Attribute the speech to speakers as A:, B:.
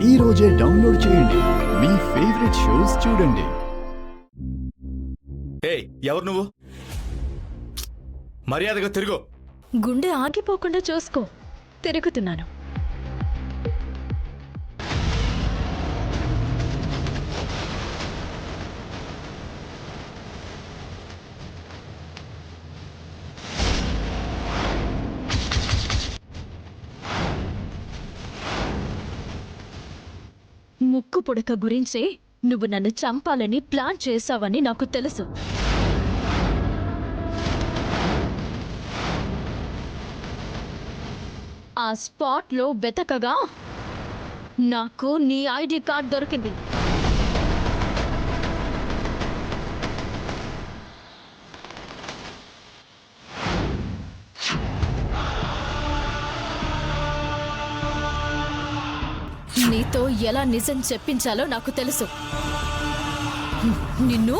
A: ఈ రోజే డౌన్లోడ్ చేయండి. మీ ఫేవరెట్ షోస్ చూడండి.
B: ఏయ్, ఎవరు నువ్వు? మర్యాదగా తిరుగు.
C: గుండె ఆగిపోకుండా చూసుకో. తిరుగుతున్నాను. ముక్కు పుడక గురించి నువ్వు నన్ను చంపాలని ప్లాన్ చేశావని నాకు తెలుసు. ఆ స్పాట్లో వెతకగా నాకు నీ ఐడి కార్డ్ దొరికింది. నీతో ఎలా నిజం చెప్పించాలో నాకు తెలుసు. నిన్ను